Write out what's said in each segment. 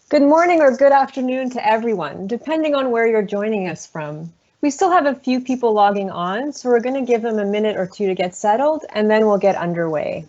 Good morning or good afternoon to everyone, depending on where you're joining us from. We still have a few people logging on, so we're going to give them a minute or two to get settled, and then we'll get underway.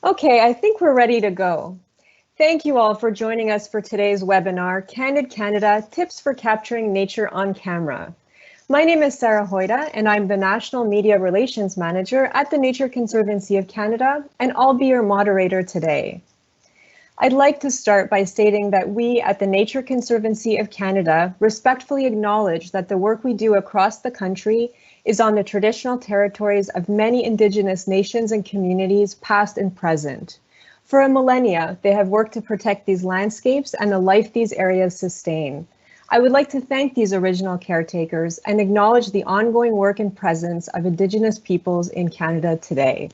Okay, I think we're ready to go. Thank you all for joining us for today's webinar, Candid Canada, Tips for Capturing Nature on Camera. My name is Sarah Hoyda, and I'm the National Media Relations Manager at the Nature Conservancy of Canada, and I'll be your moderator today. I'd like to start by stating that we at the Nature Conservancy of Canada respectfully acknowledge that the work we do across the country is on the traditional territories of many Indigenous nations and communities, past and present. For a millennia, they have worked to protect these landscapes and the life these areas sustain. I would like to thank these original caretakers and acknowledge the ongoing work and presence of Indigenous peoples in Canada today.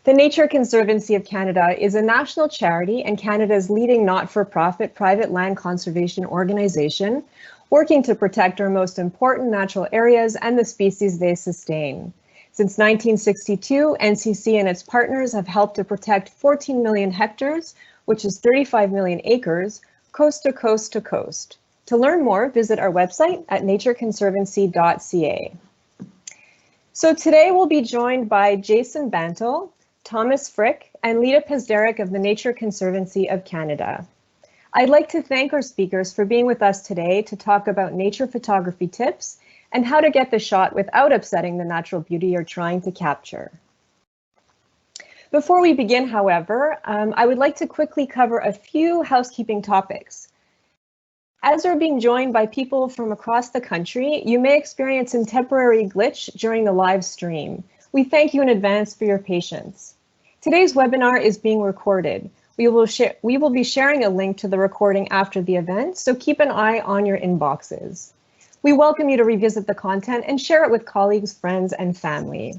The Nature Conservancy of Canada is a national charity and Canada's leading not-for-profit private land conservation organization, working to protect our most important natural areas and the species they sustain. Since 1962, NCC and its partners have helped to protect 14 million hectares, which is 35 million acres, coast to coast to coast. To learn more, visit our website at natureconservancy.ca. So today we'll be joined by Jason Bantal, Thomas Frick, and Lita Pasderick of the Nature Conservancy of Canada. I'd like to thank our speakers for being with us today to talk about nature photography tips and how to get the shot without upsetting the natural beauty you're trying to capture. Before we begin, however, I would like to quickly cover a few housekeeping topics. As we're being joined by people from across the country, you may experience a temporary glitch during the live stream. We thank you in advance for your patience. Today's webinar is being recorded. We will be sharing a link to the recording after the event, so keep an eye on your inboxes. We welcome you to revisit the content and share it with colleagues, friends, and family.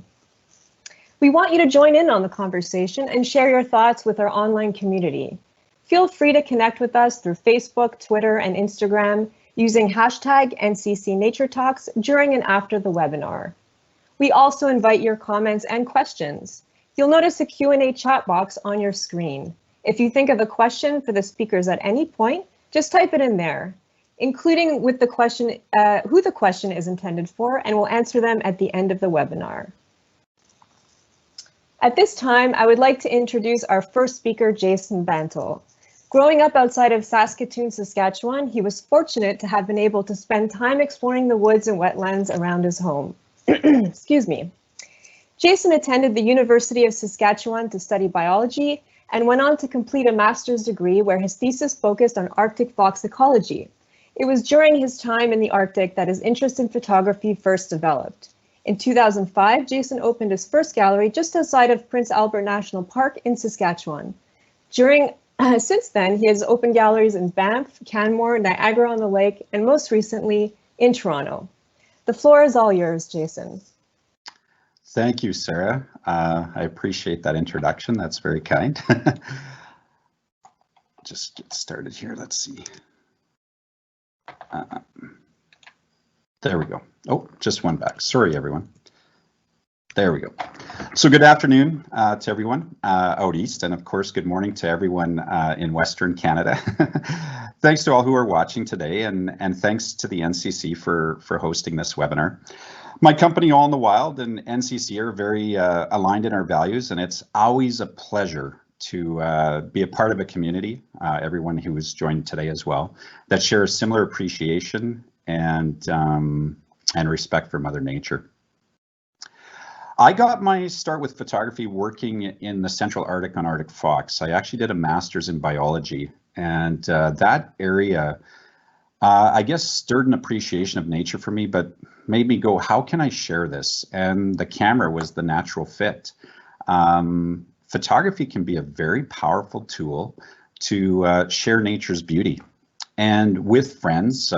We want you to join in on the conversation and share your thoughts with our online community. Feel free to connect with us through Facebook, Twitter, and Instagram using hashtag #NCCNatureTalks during and after the webinar. We also invite your comments and questions. You'll notice a Q&A chat box on your screen. If you think of a question for the speakers at any point, just type it in there, including with the question, who the question is intended for, and we'll answer them at the end of the webinar. At this time, I would like to introduce our first speaker, Jason Bantal. Growing up outside of Saskatoon, Saskatchewan, he was fortunate to have been able to spend time exploring the woods and wetlands around his home. Excuse me. Jason attended the University of Saskatchewan to study biology and went on to complete a master's degree where his thesis focused on Arctic fox ecology. It was during his time in the Arctic that his interest in photography first developed. In 2005, Jason opened his first gallery just outside of Prince Albert National Park in Saskatchewan. Since then, he has opened galleries in Banff, Canmore, Niagara-on-the-Lake, and most recently in Toronto. The floor is all yours, Jason. Thank you, Sarah. I appreciate that introduction. That's very kind. Just get started here. Let's see. There we go. Oh, just one back. Sorry, everyone. There we go. So good afternoon to everyone out east, and of course, good morning to everyone in Western Canada. Thanks to all who are watching today, and thanks to the NCC for hosting this webinar. My company, All in the Wild, and NCC are very aligned in our values, and it's always a pleasure to be a part of a community, everyone who has joined today as well, that shares similar appreciation and respect for Mother Nature. I got my start with photography working in the Central Arctic on Arctic fox. I actually did a master's in biology, and that area, I guess, stirred an appreciation of nature for me, but made me go, how can I share this? And the camera was the natural fit. Photography can be a very powerful tool to share nature's beauty. And with friends,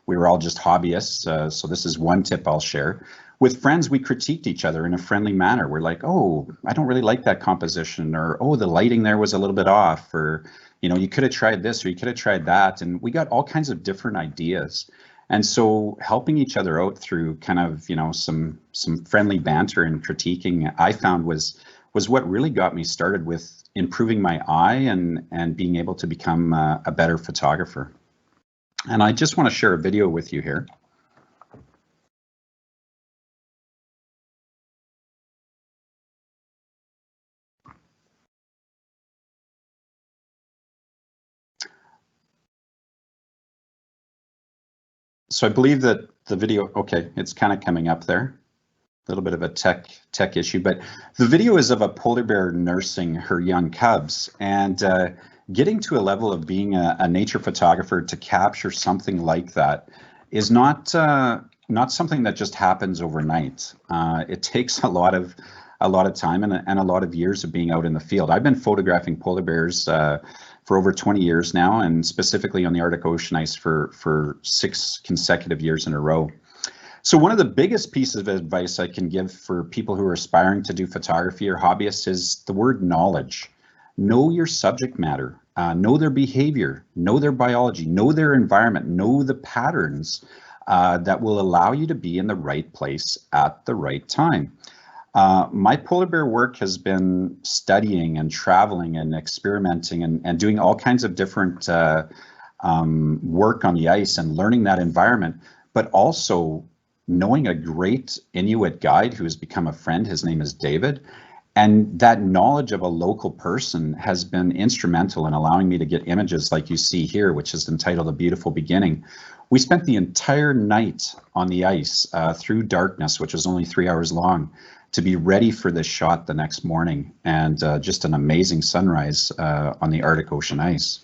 we were all just hobbyists, so this is one tip I'll share. With friends, we critiqued each other in a friendly manner. We're like, oh, I don't really like that composition, or oh, the lighting there was a little bit off, or you could have tried this, or you could have tried that. And we got all kinds of different ideas. And so helping each other out through kind of, some friendly banter and critiquing, I found was what really got me started with improving my eye and being able to become a better photographer. And I just want to share a video with you here. So I believe that the video, okay, it's kind of coming up there. A little bit of a tech issue, but the video is of a polar bear nursing her young cubs, and getting to a level of being a nature photographer to capture something like that is not something that just happens overnight. It takes a lot of time and a lot of years of being out in the field. I've been photographing polar bears for over 20 years now, and specifically on the Arctic ocean ice for 6 consecutive years in a row. So one of the biggest pieces of advice I can give for people who are aspiring to do photography or hobbyists is the word knowledge. Know your subject matter, know their behavior, know their biology, know their environment, know the patterns that will allow you to be in the right place at the right time. My polar bear work has been studying and traveling and experimenting and doing all kinds of different work on the ice and learning that environment, but also knowing a great Inuit guide who has become a friend. His name is David. And that knowledge of a local person has been instrumental in allowing me to get images like you see here, which is entitled A Beautiful Beginning. We spent the entire night on the ice through darkness, which was only 3 hours long, to be ready for this shot the next morning, and just an amazing sunrise on the Arctic Ocean ice.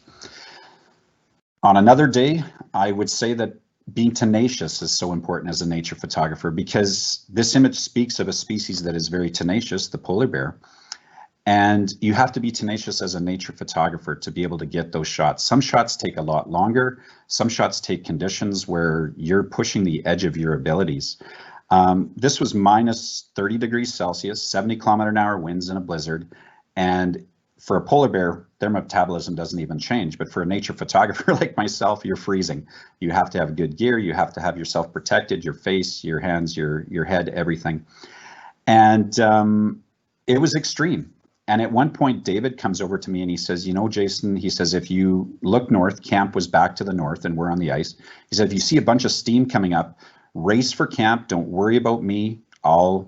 On another day, I would say that being tenacious is so important as a nature photographer, because this image speaks of a species that is very tenacious, the polar bear. And you have to be tenacious as a nature photographer to be able to get those shots. Some shots take a lot longer. Some shots take conditions where you're pushing the edge of your abilities. This was minus 30 degrees Celsius, 70 km/h winds in a blizzard. And for a polar bear, their metabolism doesn't even change. But for a nature photographer like myself, you're freezing. You have to have good gear. You have to have yourself protected, your face, your hands, your head, everything. And it was extreme. And at one point, David comes over to me and he says, Jason, he says, if you look north, camp was back to the north and we're on the ice. He said, if you see a bunch of steam coming up, race for camp. Don't worry about me. I'll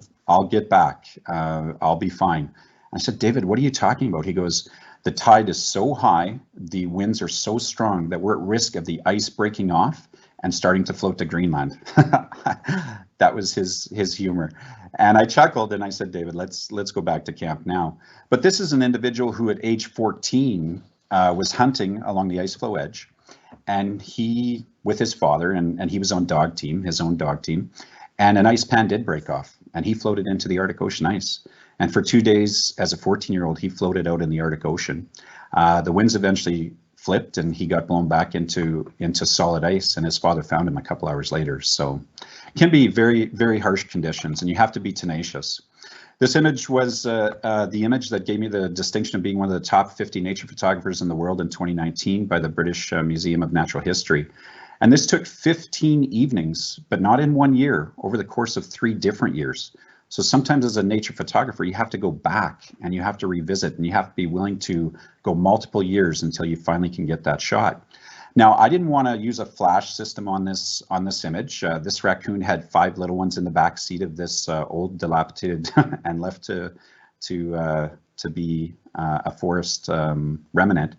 get back. I'll be fine. I said, David, what are you talking about? He goes, the tide is so high, the winds are so strong that we're at risk of the ice breaking off and starting to float to Greenland. That was his humor. And I chuckled and I said, David, let's go back to camp now. But this is an individual who at age 14 was hunting along the ice floe edge. And he, with his father, and he was on his own dog team, and an ice pan did break off and he floated into the Arctic Ocean ice. And for 2 days, as a 14-year-old, he floated out in the Arctic Ocean. The winds eventually flipped and he got blown back into solid ice, and his father found him a couple hours later. So it can be very, very harsh conditions, and you have to be tenacious. This image was the image that gave me the distinction of being one of the top 50 nature photographers in the world in 2019 by the British Museum of Natural History. And this took 15 evenings, but not in 1 year, over the course of 3 different years. So sometimes as a nature photographer, you have to go back and you have to revisit, and you have to be willing to go multiple years until you finally can get that shot. Now, I didn't want to use a flash system on this image. This raccoon had 5 little ones in the back seat of this old dilapidated and left to be a forest remnant.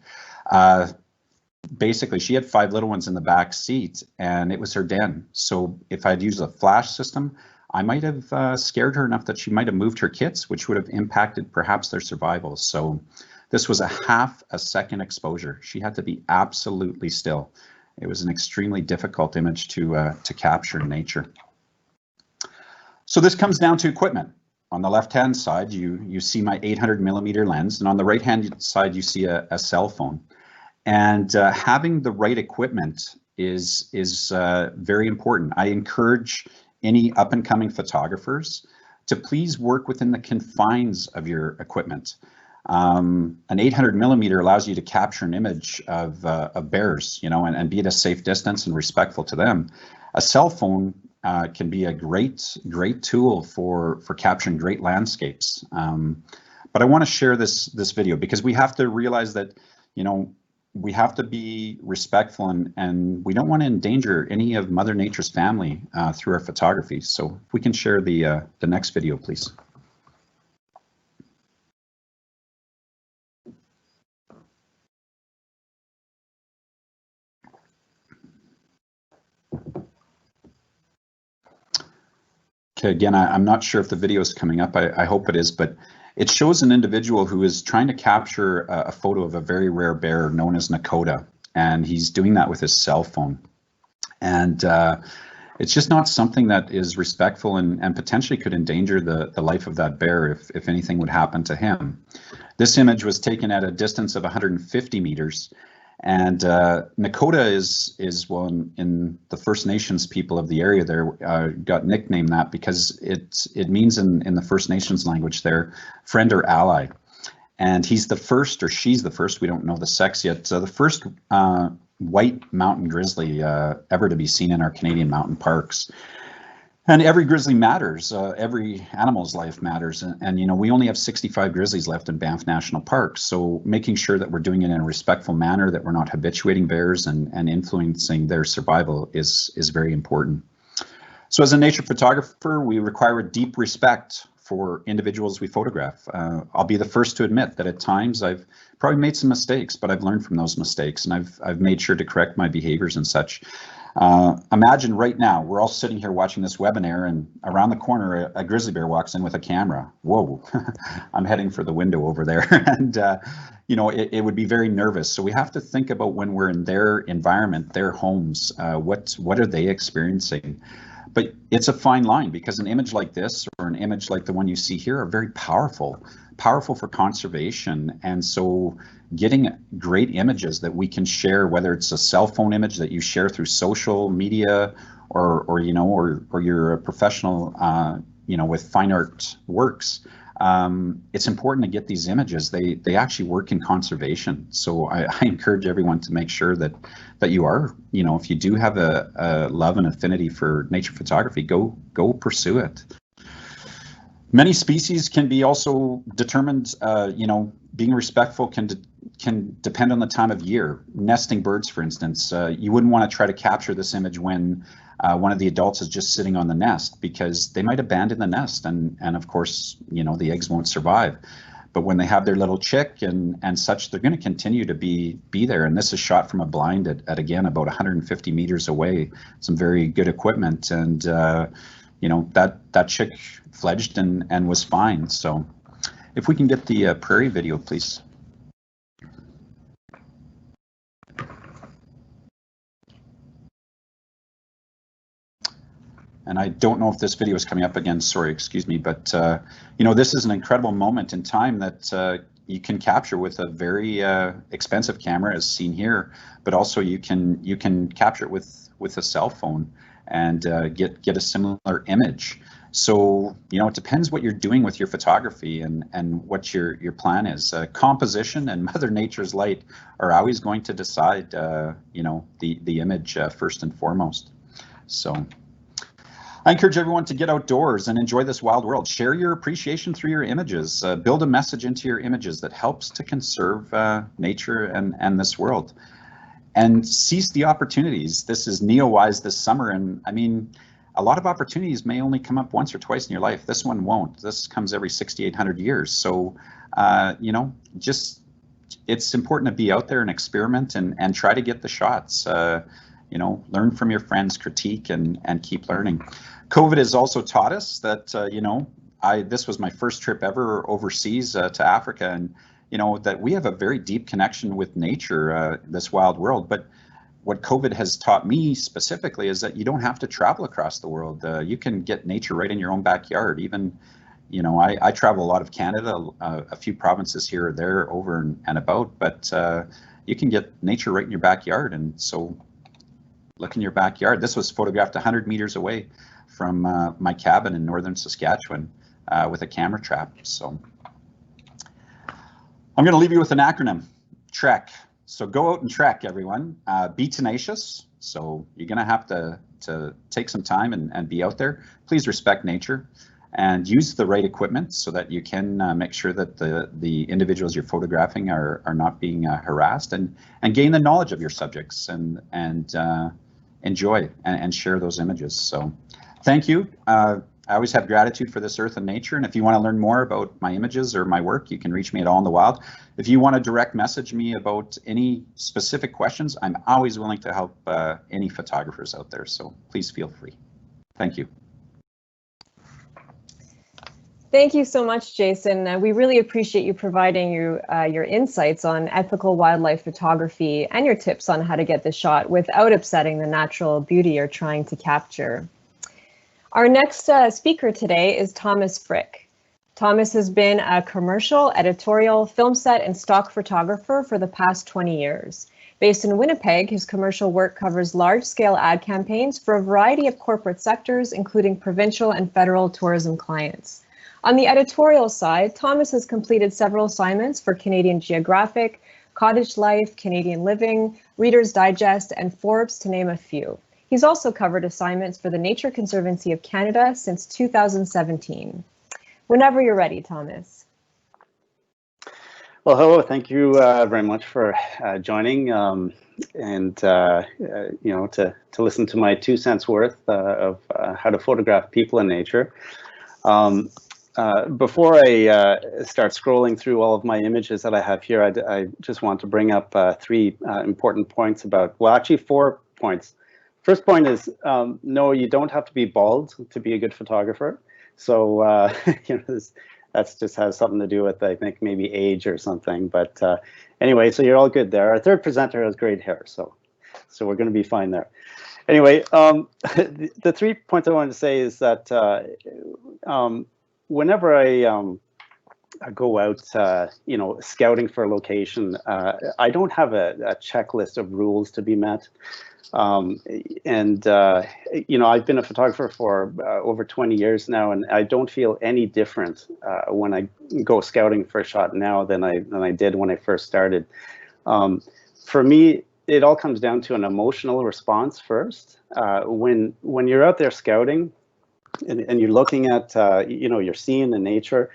Basically, she had 5 little ones in the back seat, and it was her den. So if I'd used a flash system, I might have scared her enough that she might have moved her kits, which would have impacted perhaps their survival. So this was a half a second exposure. She had to be absolutely still. It was an extremely difficult image to capture in nature. So this comes down to equipment. On the left-hand side, you see my 800mm lens, and on the right-hand side, you see a cell phone. And having the right equipment is very important. I encourage any up-and-coming photographers to please work within the confines of your equipment. An 800mm allows you to capture an image of bears, you know, and be at a safe distance and respectful to them. A cell phone can be a great tool for capturing great landscapes. But I want to share this video because we have to realize that, you know, we have to be respectful and we don't want to endanger any of Mother Nature's family through our photography. So if we can share the next video, please. Okay, again, I'm not sure if the video is coming up. I hope it is, but it shows an individual who is trying to capture a photo of a very rare bear known as Nakota, and he's doing that with his cell phone. And it's just not something that is respectful and potentially could endanger the life of that bear if anything would happen to him. This image was taken at a distance of 150 meters. And Nakota is well, in the First Nations people of the area there got nicknamed that because it means in the First Nations language there, friend or ally. And he's the first, or she's the first, we don't know the sex yet, the first white mountain grizzly ever to be seen in our Canadian mountain parks. And every grizzly matters, every animal's life matters. And, you know, we only have 65 grizzlies left in Banff National Park. So making sure that we're doing it in a respectful manner, that we're not habituating bears and influencing their survival is very important. So as a nature photographer, we require a deep respect for individuals we photograph. I'll be the first to admit that at times I've probably made some mistakes, but I've learned from those mistakes and I've made sure to correct my behaviors and such. Imagine right now, we're all sitting here watching this webinar and around the corner, a grizzly bear walks in with a camera. Whoa, I'm heading for the window over there. And, you know, it would be very nervous. So we have to think about when we're in their environment, their homes, what are they experiencing? But it's a fine line because an image like this or an image like the one you see here are very powerful for conservation. And so getting great images that we can share, whether it's a cell phone image that you share through social media or you know, or you're a professional, you know, with fine art works, it's important to get these images. They actually work in conservation. So I encourage everyone to make sure that you are, you know, if you do have a love and affinity for nature photography, go pursue it. Many species can be also determined, you know, being respectful can depend on the time of year. Nesting birds, for instance, you wouldn't want to try to capture this image when one of the adults is just sitting on the nest because they might abandon the nest and of course, you know, the eggs won't survive. But when they have their little chick and such, they're going to continue to be there. And this is shot from a blind at again, about 150 meters away, some very good equipment. And, you know, that chick fledged and was fine. So if we can get the prairie video, please. And I don't know if this video is coming up again, sorry, excuse me, but you know, this is an incredible moment in time that you can capture with a very expensive camera as seen here, but also you can capture it with a cell phone and get a similar image. So, you know, it depends what you're doing with your photography and what your plan is. Composition and Mother Nature's light are always going to decide, you know, the image first and foremost. So I encourage everyone to get outdoors and enjoy this wild world. Share your appreciation through your images. Build a message into your images that helps to conserve nature and this world. And seize the opportunities. This is NeoWise this summer, and I mean, a lot of opportunities may only come up once or twice in your life. This one won't. This comes every 6,800 years. So, you know, just it's important to be out there and experiment and try to get the shots. You you know, learn from your friends, critique, and keep learning. COVID has also taught us that, you know, this was my first trip ever overseas to Africa, and you know that we have a very deep connection with nature, this wild world. But what COVID has taught me specifically is that you don't have to travel across the world. You can get nature right in your own backyard. Even, you know, I travel a lot of Canada, a few provinces here or there, over and about, but you can get nature right in your backyard. And so look in your backyard. This was photographed 100 meters away from my cabin in northern Saskatchewan with a camera trap. So I'm going to leave you with an acronym, TREK. So go out and trek, everyone. Be tenacious. So you're going to have to take some time and be out there. Please respect nature and use the right equipment so that you can make sure that the individuals you're photographing are not being harassed, and gain the knowledge of your subjects and enjoy and share those images. So thank you. I always have gratitude for this earth and nature, and if you want to learn more about my images or my work, you can reach me at All in the Wild. If you want to direct message me about any specific questions, I'm always willing to help any photographers out there, so please feel free. Thank you. Thank you so much, Jason. We really appreciate you providing your insights on ethical wildlife photography and your tips on how to get the shot without upsetting the natural beauty you're trying to capture. Our next speaker today is Thomas Frick. Thomas has been a commercial, editorial, film set, and stock photographer for the past 20 years. Based in Winnipeg, his commercial work covers large-scale ad campaigns for a variety of corporate sectors, including provincial and federal tourism clients. On the editorial side, Thomas has completed several assignments for Canadian Geographic, Cottage Life, Canadian Living, Reader's Digest, and Forbes, to name a few. He's also covered assignments for the Nature Conservancy of Canada since 2017. Whenever you're ready, Thomas. Well, hello. Thank you very much for joining and you know, to listen to my 2 cents worth of how to photograph people and nature. Before I start scrolling through all of my images that I have here, I just want to bring up 3 important points about, well, actually 4 points. First point is, no, you don't have to be bald to be a good photographer. So, you know, that just has something to do with, I think, maybe age or something. But anyway, so you're all good there. Our third presenter has great hair, so we're going to be fine there. Anyway, the 3 points I wanted to say is that whenever I go out, you know, scouting for a location, I don't have a checklist of rules to be met. You know, I've been a photographer for over 20 years now, and I don't feel any different when I go scouting for a shot now than I did when I first started. For me, it all comes down to an emotional response first. When you're out there scouting and you're looking at, you know, you're seeing the nature,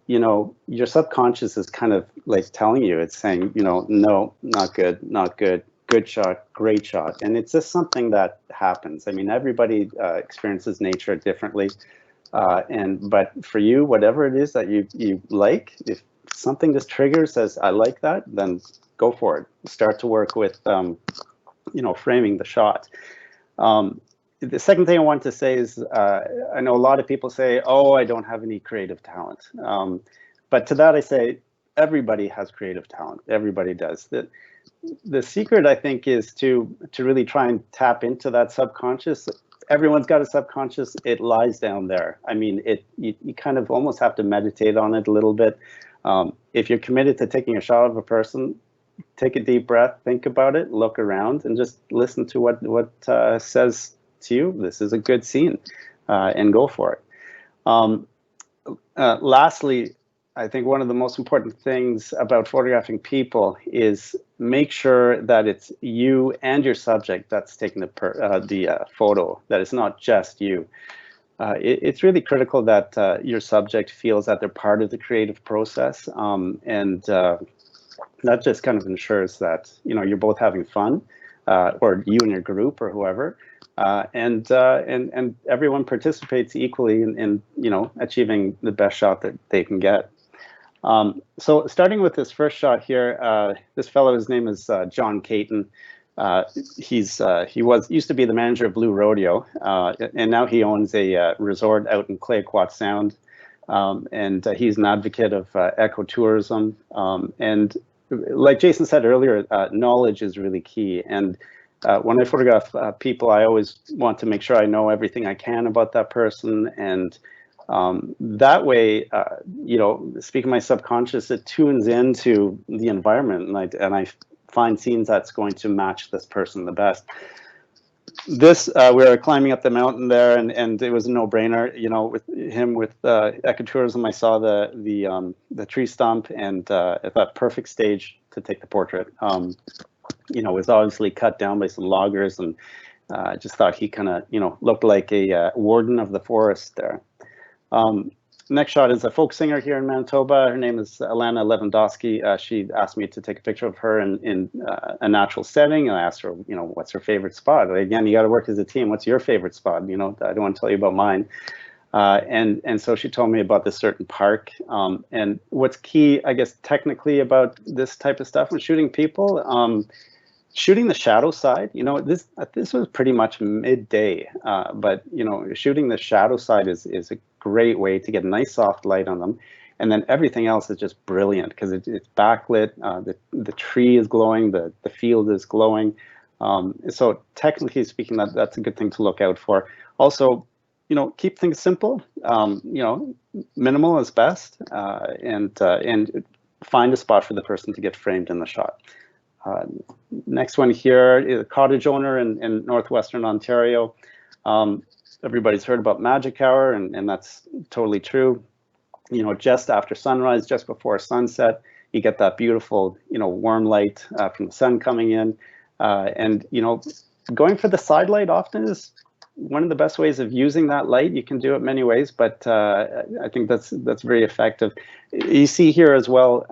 you know, your subconscious is kind of like telling you, it's saying, you know, no, not good, not good. Good shot, great shot. And it's just something that happens. I mean, everybody experiences nature differently. But for you, whatever it is that you like, if something just triggers, says, I like that, then go for it. Start to work with, you know, framing the shot. The second thing I want to say is, I know a lot of people say, oh, I don't have any creative talent. But to that I say, everybody has creative talent. Everybody does. The secret, I think, is to really try and tap into that subconscious. Everyone's got a subconscious. It lies down there. I mean, you kind of almost have to meditate on it a little bit. If you're committed to taking a shot of a person, take a deep breath, think about it, look around, and just listen to what says to you, this is a good scene, and go for it. Lastly, I think one of the most important things about photographing people is make sure that it's you and your subject that's taking the photo, that it's not just you. It's really critical that your subject feels that they're part of the creative process, and that just kind of ensures that, you know, you're both having fun, or you and your group or whoever, and everyone participates equally in you know, achieving the best shot that they can get. So starting with this first shot here, this fellow, his name is John Cayton. He used to be the manager of Blue Rodeo, and now he owns a resort out in Clayoquot Sound, and he's an advocate of ecotourism. And like Jason said earlier, knowledge is really key. And when I photograph people, I always want to make sure I know everything I can about that person, and that way, you know, speaking my subconscious, it tunes into the environment, and I find scenes that's going to match this person the best. This, we were climbing up the mountain there, and it was a no-brainer, you know, with ecotourism. I saw the tree stump, and I thought perfect stage to take the portrait. You know, it was obviously cut down by some loggers, and I just thought he kind of, you know, looked like a warden of the forest there. Next shot is a folk singer here in Manitoba. Her name is Elena Lewandowski. She asked me to take a picture of her in a natural setting. And I asked her, you know, what's her favorite spot? Again, you got to work as a team. What's your favorite spot? You know, I don't want to tell you about mine. And so she told me about this certain park. And what's key, I guess, technically about this type of stuff when shooting people, shooting the shadow side, you know, this was pretty much midday, but you know, shooting the shadow side is a great way to get a nice soft light on them, and then everything else is just brilliant because it's backlit. The tree is glowing, the field is glowing. So technically speaking, that's a good thing to look out for. Also, you know, keep things simple. You know, minimal is best, and find a spot for the person to get framed in the shot. Next one here is a cottage owner in northwestern Ontario. Everybody's heard about magic hour, and that's totally true. You know, just after sunrise, just before sunset, you get that beautiful, you know, warm light from the sun coming in. And, you know, going for the side light often is one of the best ways of using that light. You can do it many ways, but I think that's very effective. You see here as well,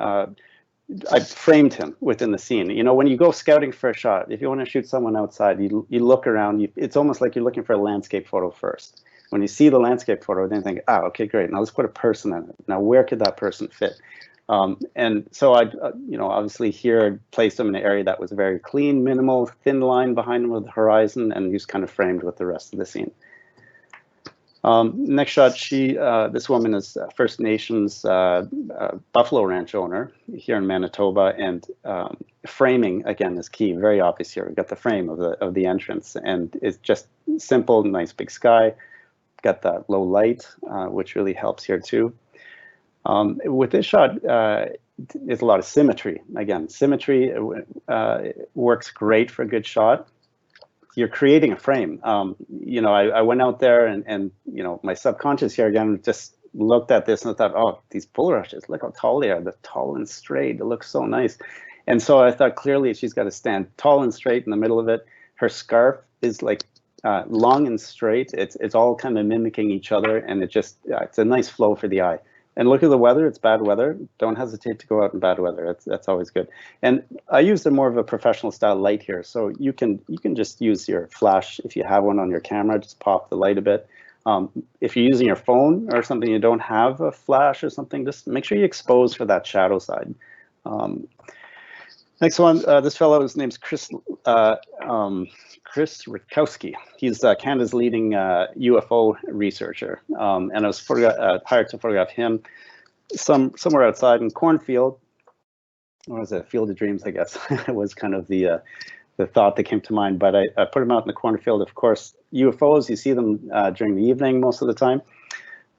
I framed him within the scene. You know, when you go scouting for a shot, if you want to shoot someone outside, you look around. It's almost like you're looking for a landscape photo first. When you see the landscape photo, then you think, oh, okay, great. Now let's put a person in it. Now where could that person fit? And so I, you know, obviously here placed him in an area that was very clean, minimal, thin line behind him with the horizon, and he's kind of framed with the rest of the scene. Next shot, this woman is First Nations Buffalo Ranch owner here in Manitoba, and framing again is key. Very obvious here. We've got the frame of the entrance, and it's just simple, nice big sky. Got that low light, which really helps here too. With this shot, there's a lot of symmetry. Again, symmetry works great for a good shot. You're creating a frame. You know, I went out there and you know, my subconscious here again just looked at this and I thought, oh, these bulrushes, look how tall they are. They're tall and straight. It looks so nice. And so I thought clearly she's got to stand tall and straight in the middle of it. Her scarf is like long and straight. It's all kind of mimicking each other, and it's a nice flow for the eye. And look at the weather. It's bad weather. Don't hesitate to go out in bad weather. That's always good. And I used more of a professional style light here, so you can just use your flash if you have one on your camera. Just pop the light a bit. If you're using your phone or something, you don't have a flash or something, just make sure you expose for that shadow side. Next one, this fellow, his name's Chris Rakowsky. He's Canada's leading UFO researcher, and I was hired to photograph him somewhere outside in cornfield. What was it? Field of Dreams, I guess. It was kind of the thought that came to mind. But I put him out in the cornfield. Of course, UFOs, you see them during the evening most of the time.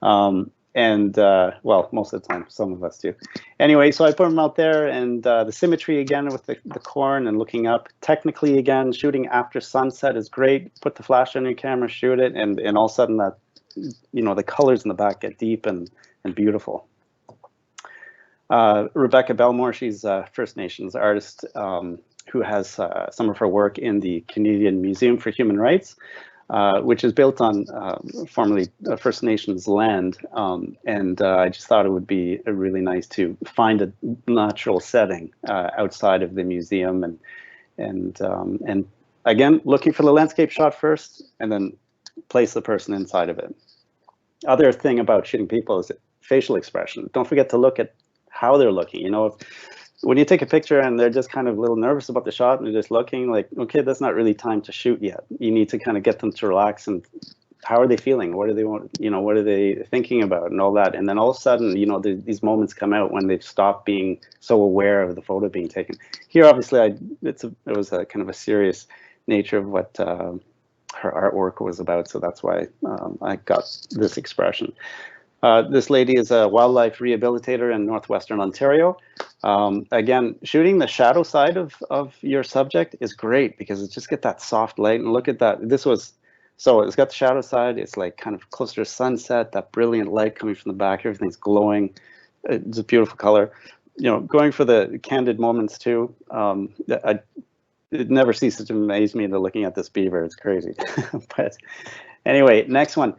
Well, most of the time, some of us do. Anyway, so I put them out there, and the symmetry again with the corn and looking up. Technically, again, shooting after sunset is great. Put the flash on your camera, shoot it, and all of a sudden that, you know, the colors in the back get deep and beautiful. Rebecca Belmore, she's a First Nations artist who has some of her work in the Canadian Museum for Human Rights. Which is built on formerly First Nations land, and I just thought it would be really nice to find a natural setting outside of the museum, and again, looking for the landscape shot first, and then place the person inside of it. Other thing about shooting people is facial expression. Don't forget to look at how they're looking. You know, when you take a picture and they're just kind of a little nervous about the shot and they're just looking like, okay, that's not really time to shoot yet. You need to kind of get them to relax and how are they feeling? What do they want? You know, what are they thinking about and all that? And then all of a sudden, you know, these moments come out when they've stopped being so aware of the photo being taken. Here, obviously, it was a kind of a serious nature of what her artwork was about. So that's why I got this expression. This lady is a wildlife rehabilitator in Northwestern Ontario. Again, shooting the shadow side of your subject is great because it just get that soft light. And look at that. So it's got the shadow side. It's like kind of closer to sunset, that brilliant light coming from the back. Everything's glowing. It's a beautiful color. You know, going for the candid moments too. It never ceases to amaze me to looking at this beaver. It's crazy. But anyway, next one.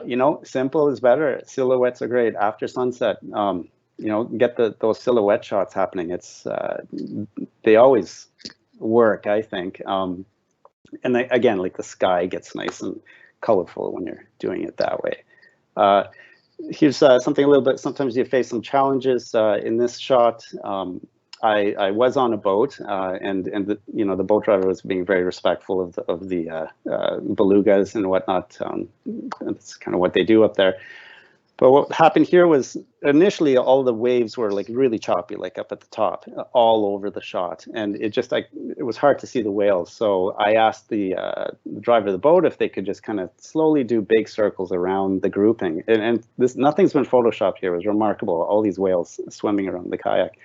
You know, simple is better. Silhouettes are great after sunset. You know, get those silhouette shots happening. They always work, I think. And again, like the sky gets nice and colorful when you're doing it that way. Here's something a little bit. Sometimes you face some challenges in this shot. I was on a boat, and you know, the boat driver was being very respectful of the belugas and whatnot. That's kind of what they do up there. But what happened here was initially all the waves were like really choppy, like up at the top, all over the shot, and it was hard to see the whales. So I asked the driver of the boat if they could just kind of slowly do big circles around the grouping, and nothing's been photoshopped here. It was remarkable. All these whales swimming around the kayak.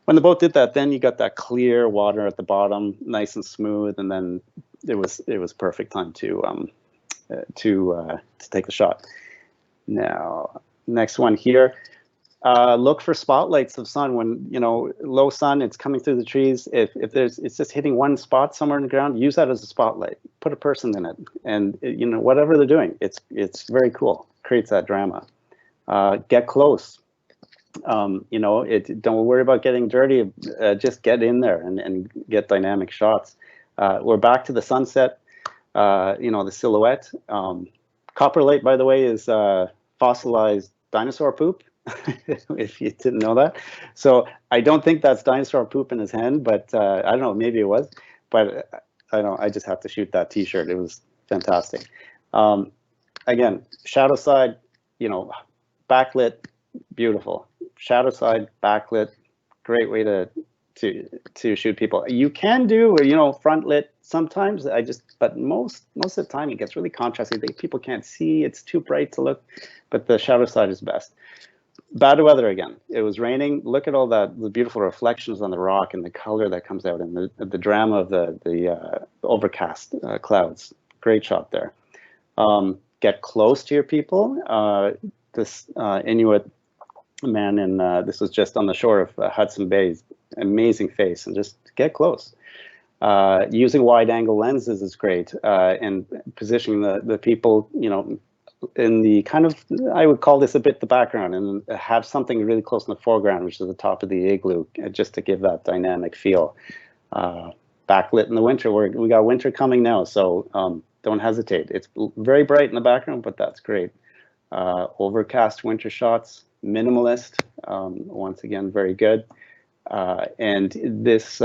When the boat did that, then you got that clear water at the bottom, nice and smooth, and then it was perfect time to take the shot. Now, next one here. Look for spotlights of sun when, you know, low sun, it's coming through the trees. If it's just hitting one spot somewhere in the ground, use that as a spotlight. Put a person in it, and you know, whatever they're doing, it's very cool. Creates that drama. Get close. You know, don't worry about getting dirty. Just get in there and get dynamic shots. We're back to the sunset. You know, the silhouette. Copper light, by the way, is fossilized dinosaur poop, if you didn't know that. So I don't think that's dinosaur poop in his hand, but I don't know, maybe it was. But I just have to shoot that t-shirt. It was fantastic. Again, shadow side, you know, backlit, beautiful. Shadow side, backlit, great way to shoot people. You can do, you know, front lit sometimes. But most of the time it gets really contrasty. People can't see. It's too bright to look. But the shadow side is best. Bad weather again. It was raining. Look at all the beautiful reflections on the rock and the color that comes out and the drama of the overcast clouds. Great shot there. Get close to your people. This Inuit man in this was just on the shore of Hudson Bay. Amazing face, and just get close. Using wide angle lenses is great, and positioning the people, you know, in the kind of, I would call this a bit the background, and have something really close in the foreground, which is the top of the igloo, just to give that dynamic feel. Backlit in the winter. We got winter coming now, so don't hesitate. It's very bright in the background, but that's great. Overcast winter shots, minimalist, once again, very good. And this,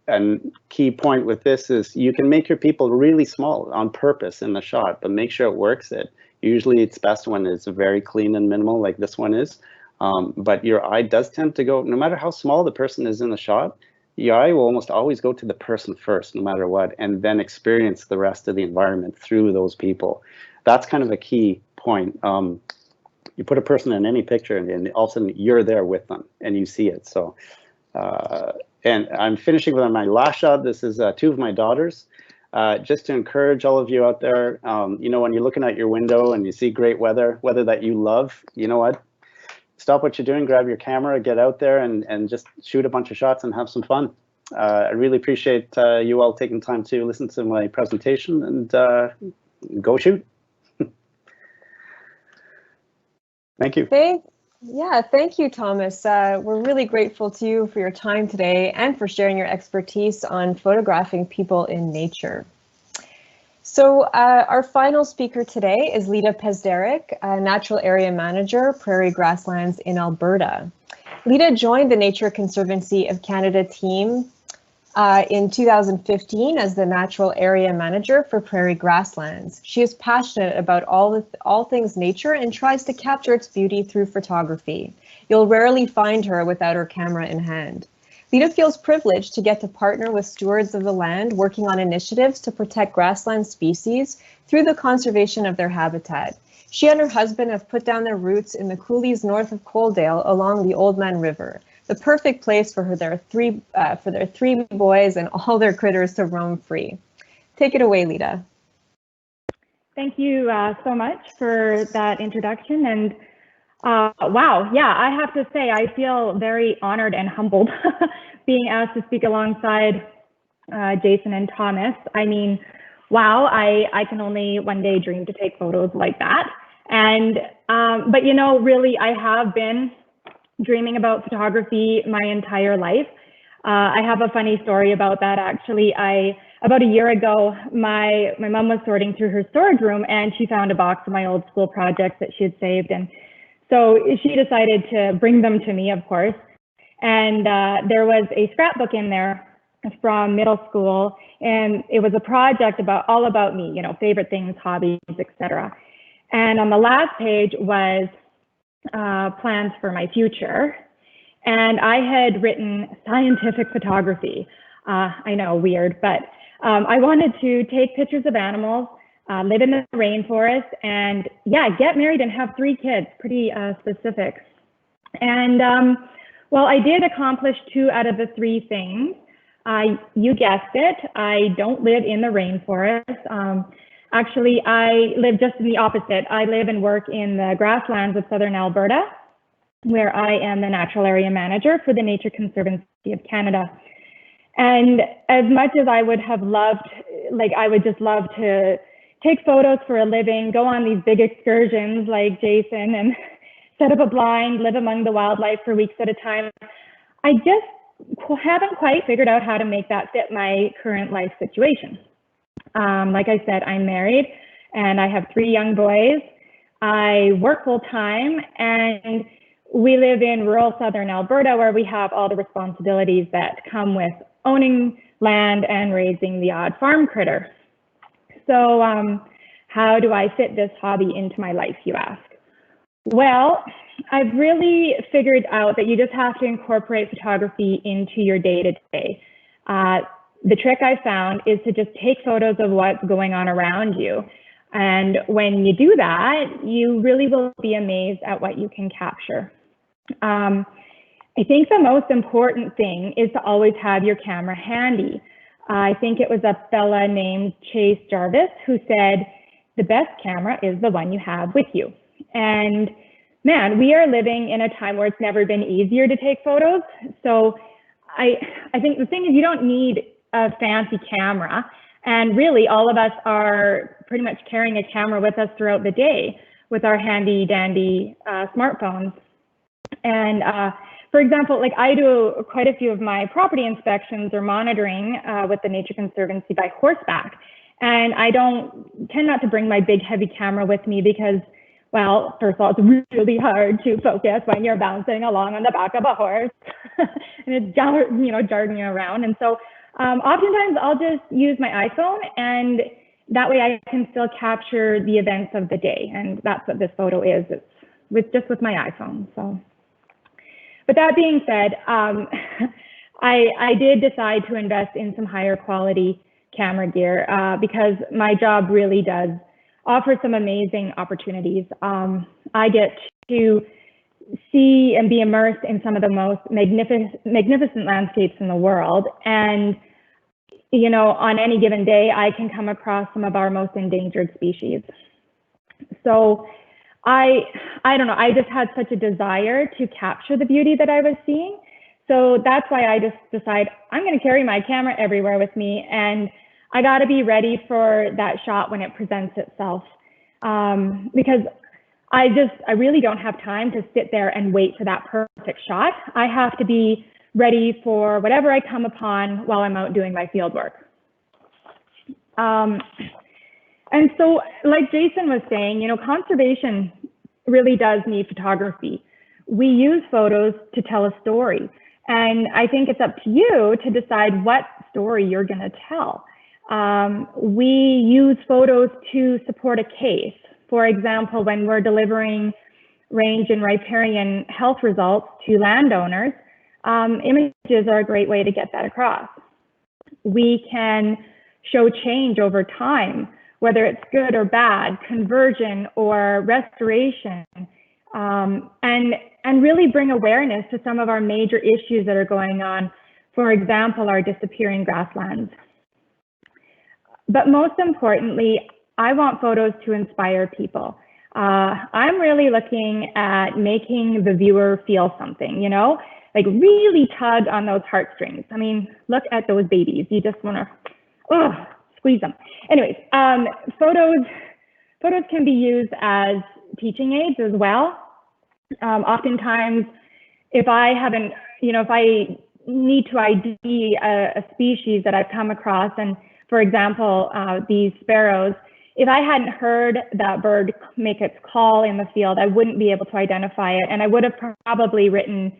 and key point with this is you can make your people really small on purpose in the shot, but make sure it works. Usually it's best when it's very clean and minimal, like this one is. But your eye does tend to go, no matter how small the person is in the shot, your eye will almost always go to the person first, no matter what, and then experience the rest of the environment through those people. That's kind of a key point. You put a person in any picture and all of a sudden you're there with them and you see it. So, and I'm finishing with my last shot. This is two of my daughters. Just to encourage all of you out there, you know, when you're looking out your window and you see great weather that you love, you know what? Stop what you're doing, grab your camera, get out there and just shoot a bunch of shots and have some fun. I really appreciate you all taking time to listen to my presentation, and go shoot. Thank you. Thank you, Thomas. We're really grateful to you for your time today and for sharing your expertise on photographing people in nature. So our final speaker today is Lita Pasderick, Natural Area Manager, Prairie Grasslands in Alberta. Lita joined the Nature Conservancy of Canada team in 2015 as the Natural Area Manager for Prairie Grasslands. She is passionate about all things nature and tries to capture its beauty through photography. You'll rarely find her without her camera in hand. Lita feels privileged to get to partner with stewards of the land working on initiatives to protect grassland species through the conservation of their habitat. She and her husband have put down their roots in the coulees north of Coaldale along the Oldman River, the perfect place for their three boys and all their critters to roam free. Take it away, Lita. Thank you so much for that introduction. And wow, yeah, I have to say, I feel very honored and humbled being asked to speak alongside Jason and Thomas. I mean, wow, I can only one day dream to take photos like that. And, but you know, really, I have been dreaming about photography my entire life. I have a funny story about that, actually. About a year ago, my mom was sorting through her storage room and she found a box of my old school projects that she had saved. And so she decided to bring them to me, of course. And there was a scrapbook in there from middle school, and it was a project all about me, you know, favorite things, hobbies, etc. And on the last page was plans for my future. And I had written scientific photography. I know, weird, but I wanted to take pictures of animals, live in the rainforest, and yeah, get married and have 3 kids, pretty specific. And well, I did accomplish 2 out of the 3 things. You guessed it, I don't live in the rainforest. Actually, I live just in the opposite. I live and work in the grasslands of southern Alberta, where I am the Natural Area Manager for the Nature Conservancy of Canada. And as much as I would have loved, like I would just love to take photos for a living, go on these big excursions like Jason and set up a blind, live among the wildlife for weeks at a time, I just haven't quite figured out how to make that fit my current life situation. Like I said, I'm married and I have 3 young boys. I work full time and we live in rural southern Alberta where we have all the responsibilities that come with owning land and raising the odd farm critter. So how do I fit this hobby into my life, you ask? Well, I've really figured out that you just have to incorporate photography into your day-to-day. The trick I found is to just take photos of what's going on around you. And when you do that, you really will be amazed at what you can capture. I think the most important thing is to always have your camera handy. I think it was a fella named Chase Jarvis who said, the best camera is the one you have with you. And man, we are living in a time where it's never been easier to take photos. So I think the thing is you don't need a fancy camera. And really all of us are pretty much carrying a camera with us throughout the day with our handy dandy smartphones. And for example, like I do quite a few of my property inspections or monitoring with the Nature Conservancy by horseback. And I tend not to bring my big heavy camera with me because, well, first of all, it's really hard to focus when you're bouncing along on the back of a horse and it's, you know, jarring you around. And so oftentimes I'll just use my iPhone and that way I can still capture the events of the day. And that's what this photo is. It's just with my iPhone. So, but that being said, I did decide to invest in some higher quality camera gear because my job really does offer some amazing opportunities. I get to see and be immersed in some of the most magnificent landscapes in the world. And, you know, on any given day, I can come across some of our most endangered species. So I don't know, I just had such a desire to capture the beauty that I was seeing. So that's why I just decided I'm going to carry my camera everywhere with me, and I got to be ready for that shot when it presents itself. Because I really don't have time to sit there and wait for that perfect shot. I have to be ready for whatever I come upon while I'm out doing my field work. And so, like Jason was saying, you know, conservation really does need photography. we use photos to tell a story. And I think it's up to you to decide what story you're going to tell. We use photos to support a case. For example, when we're delivering range and riparian health results to landowners, images are a great way to get that across. We can show change over time, whether it's good or bad, conversion or restoration, and really bring awareness to some of our major issues that are going on. For example, our disappearing grasslands. But most importantly, I want photos to inspire people. I'm really looking at making the viewer feel something, you know, like really tug on those heartstrings. I mean, look at those babies. You just want to squeeze them. Anyways, photos can be used as teaching aids as well. Oftentimes, if I haven't, you know, if I need to ID a species that I've come across, and for example, these sparrows, if I hadn't heard that bird make its call in the field, I wouldn't be able to identify it, and I would have probably written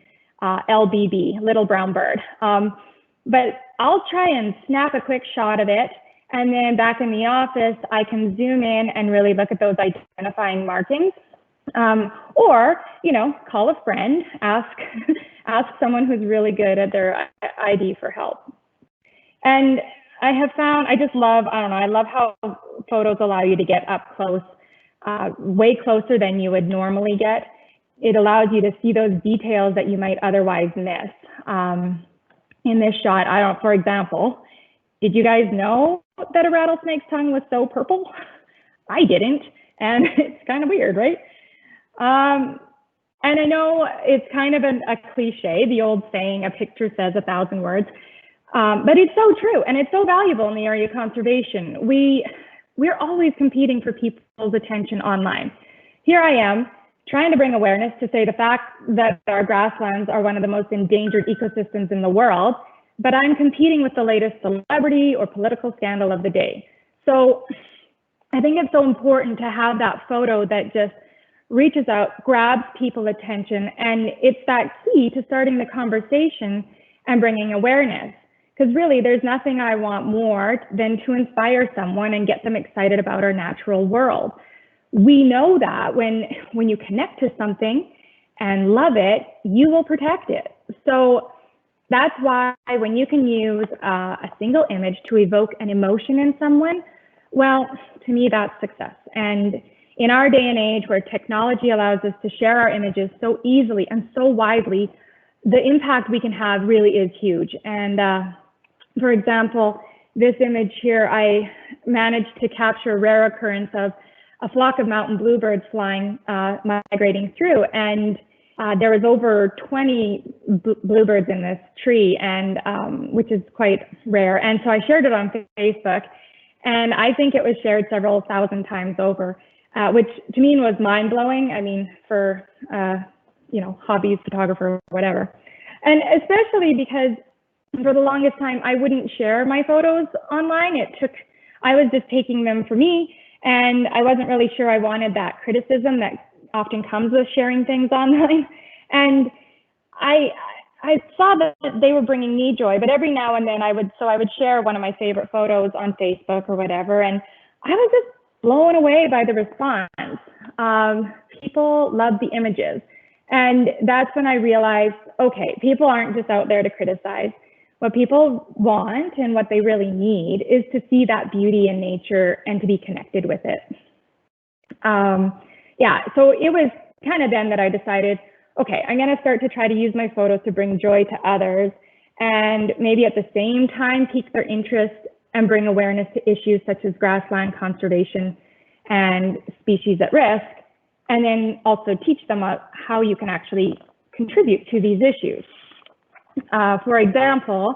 LBB, little brown bird. But I'll try and snap a quick shot of it, and then back in the office, I can zoom in and really look at those identifying markings. Or, you know, call a friend, ask someone who's really good at their ID for help. And I have found, I just love, I don't know, I love how photos allow you to get up close, way closer than you would normally get. It allows you to see those details that you might otherwise miss. In this shot, I don't, for example, did you guys know that a rattlesnake's tongue was so purple? I didn't, and it's kind of weird, right? And I know it's kind of a cliche, the old saying, a picture says 1,000 words, but it's so true, and it's so valuable in the area of conservation. We're always competing for people's attention online. Here I am, trying to bring awareness to say the fact that our grasslands are one of the most endangered ecosystems in the world, but I'm competing with the latest celebrity or political scandal of the day. So I think it's so important to have that photo that just reaches out, grabs people's attention, and it's that key to starting the conversation and bringing awareness. Because really, there's nothing I want more than to inspire someone and get them excited about our natural world. We know that when you connect to something and love it, you will protect it. So that's why when you can use a single image to evoke an emotion in someone, well, to me, that's success. And in our day and age where technology allows us to share our images so easily and so widely, the impact we can have really is huge. And for example, this image here, I managed to capture a rare occurrence of a flock of mountain bluebirds flying, migrating through. And there was over 20 bluebirds in this tree, and which is quite rare. And so I shared it on Facebook, and I think it was shared several thousand times over, which to me was mind blowing. I mean, for, you know, hobbies, photographer, whatever. And especially because for the longest time, I wouldn't share my photos online. I was just taking them for me, and I wasn't really sure I wanted that criticism that often comes with sharing things online. And I saw that they were bringing me joy, but every now and then I would share one of my favorite photos on Facebook or whatever, and I was just blown away by the response. People love the images. And that's when I realized, okay, people aren't just out there to criticize. What people want and what they really need is to see that beauty in nature and to be connected with it. Yeah, so it was kind of then that I decided, okay, I'm going to start to try to use my photos to bring joy to others, and maybe at the same time pique their interest and bring awareness to issues such as grassland conservation and species at risk, and then also teach them how you can actually contribute to these issues. For example,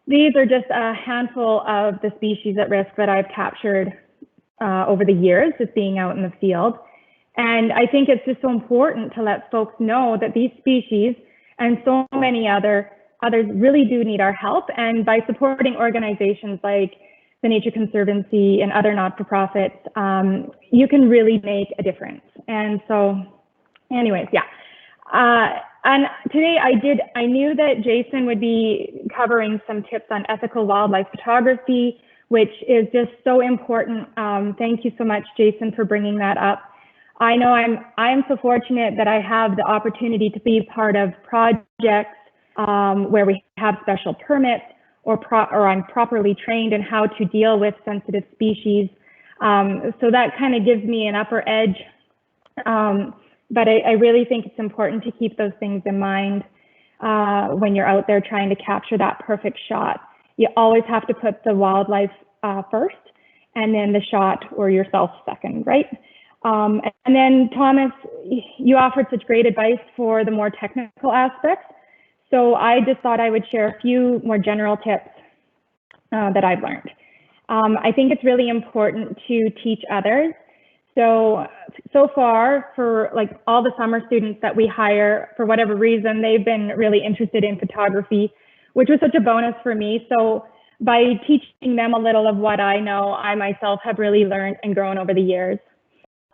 these are just a handful of the species at risk that I've captured over the years, just being out in the field. And I think it's just so important to let folks know that these species and so many others really do need our help. And by supporting organizations like the Nature Conservancy and other not-for-profits, you can really make a difference. And so anyways, yeah. And today I knew that Jason would be covering some tips on ethical wildlife photography, which is just so important. Thank you so much, Jason, for bringing that up. I know I'm so fortunate that I have the opportunity to be part of projects where we have special permits or I'm properly trained in how to deal with sensitive species. So that kind of gives me an upper edge. But I really think it's important to keep those things in mind when you're out there trying to capture that perfect shot. You always have to put the wildlife first and then the shot or yourself second, right? And then Thomas, you offered such great advice for the more technical aspects. So I just thought I would share a few more general tips that I've learned. I think it's really important to teach others. So far, for like all the summer students that we hire, for whatever reason, they've been really interested in photography, which was such a bonus for me. So by teaching them a little of what I know, I myself have really learned and grown over the years.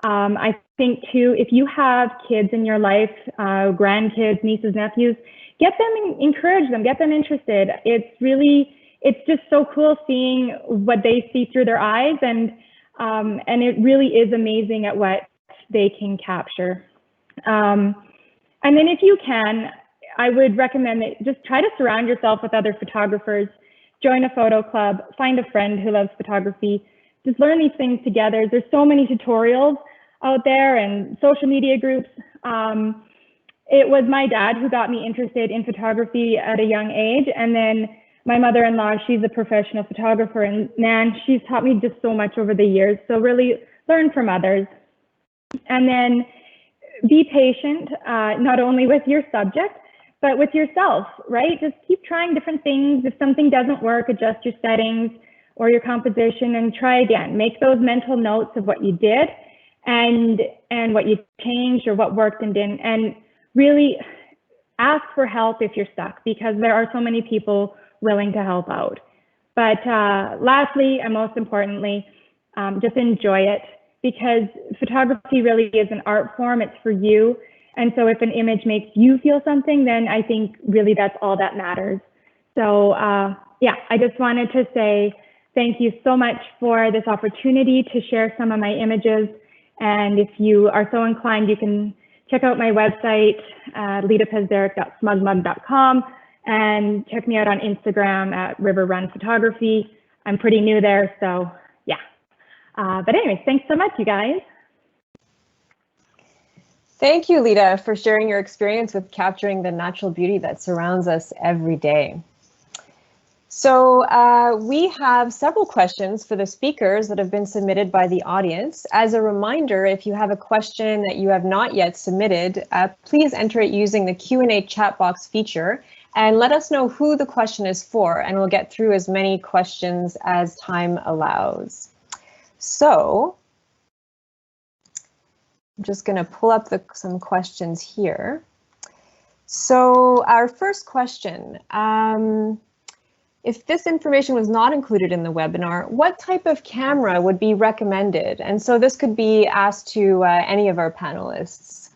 I think too, if you have kids in your life, grandkids, nieces, nephews, get them, encourage them, get them interested. It's just so cool seeing what they see through their eyes, and it really is amazing at what they can capture. And then if you can, I would recommend that just try to surround yourself with other photographers, join a photo club, find a friend who loves photography, just learn these things together. There's so many tutorials out there and social media groups. It was my dad who got me interested in photography at a young age, and then my mother-in-law, she's a professional photographer, and man, she's taught me just so much over the years. So really learn from others. And then be patient, not only with your subject, but with yourself, right? Just keep trying different things. If something doesn't work, adjust your settings or your composition and try again. Make those mental notes of what you did and what you changed or what worked and didn't. And really ask for help if you're stuck, because there are so many people willing to help out. But lastly, and most importantly, just enjoy it, because photography really is an art form. It's for you. And so if an image makes you feel something, then I think really that's all that matters. So yeah, I just wanted to say thank you so much for this opportunity to share some of my images. And if you are so inclined, you can check out my website, litapasderick.smugmug.com, and check me out on Instagram at River Run Photography. I'm pretty new there, so yeah. But anyways, thanks so much, you guys. Thank you, Lita, for sharing your experience with capturing the natural beauty that surrounds us every day. So we have several questions for the speakers that have been submitted by the audience. As a reminder, if you have a question that you have not yet submitted, please enter it using the Q&A chat box feature and let us know who the question is for, and we'll get through as many questions as time allows. So I'm just going to pull up some questions here. So our first question, if this information was not included in the webinar, what type of camera would be recommended? And so this could be asked to any of our panelists.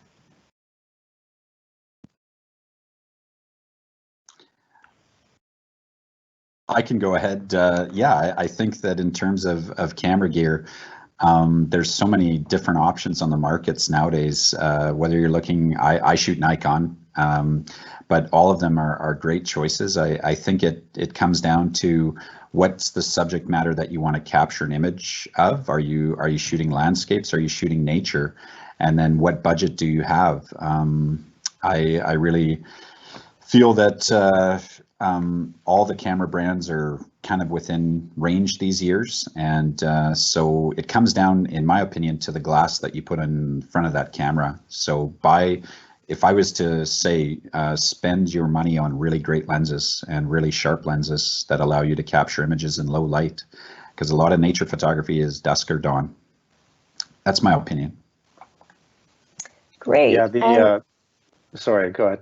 I can go ahead. Yeah, I think that in terms of camera gear, there's so many different options on the markets nowadays. Whether you're looking, I shoot Nikon, but all of them are great choices. I think it comes down to what's the subject matter that you want to capture an image of. Are you shooting landscapes? Are you shooting nature? And then what budget do you have? I really feel that all the camera brands are kind of within range these years, and so it comes down, in my opinion, to the glass that you put in front of that camera. So if I was to say, spend your money on really great lenses and really sharp lenses that allow you to capture images in low light, because a lot of nature photography is dusk or dawn. That's my opinion. Great. Yeah, sorry, go ahead.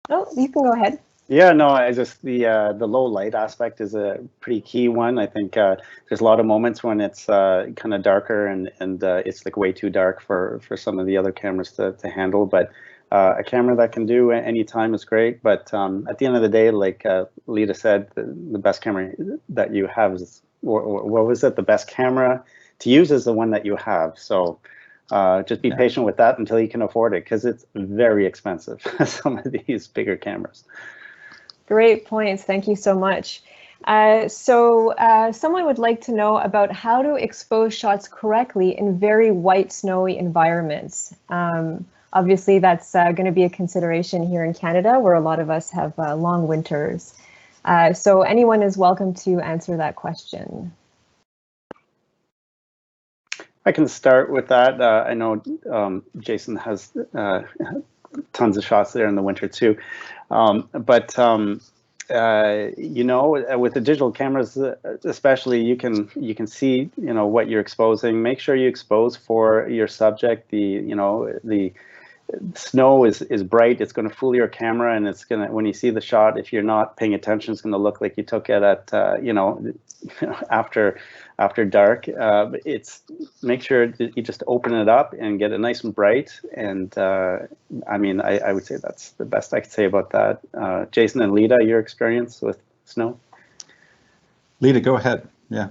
Oh, you can go ahead. Yeah, no, I just the low light aspect is a pretty key one. I think there's a lot of moments when it's kind of darker and it's like way too dark for some of the other cameras to handle. But A camera that can do any time is great, but at the end of the day, like Lita said, the best camera that you have is, or what was it? The best camera to use is the one that you have. So just be patient with that until you can afford it, because it's very expensive, some of these bigger cameras. Great points. Thank you so much. Someone would like to know about how to expose shots correctly in very white, snowy environments. Obviously, that's going to be a consideration here in Canada, where a lot of us have long winters. So anyone is welcome to answer that question. I can start with that. I know Jason has tons of shots there in the winter too, you know, with the digital cameras, especially, you can see, you know, what you're exposing. Make sure you expose for your subject. The snow is bright. It's going to fool your camera, and it's going to, when you see the shot, if you're not paying attention, it's going to look like you took it at you know, after dark. It's, make sure that you just open it up and get it nice and bright. And I mean, I would say that's the best I could say about that. Jason and Lita, your experience with snow? Lita, go ahead. Yeah.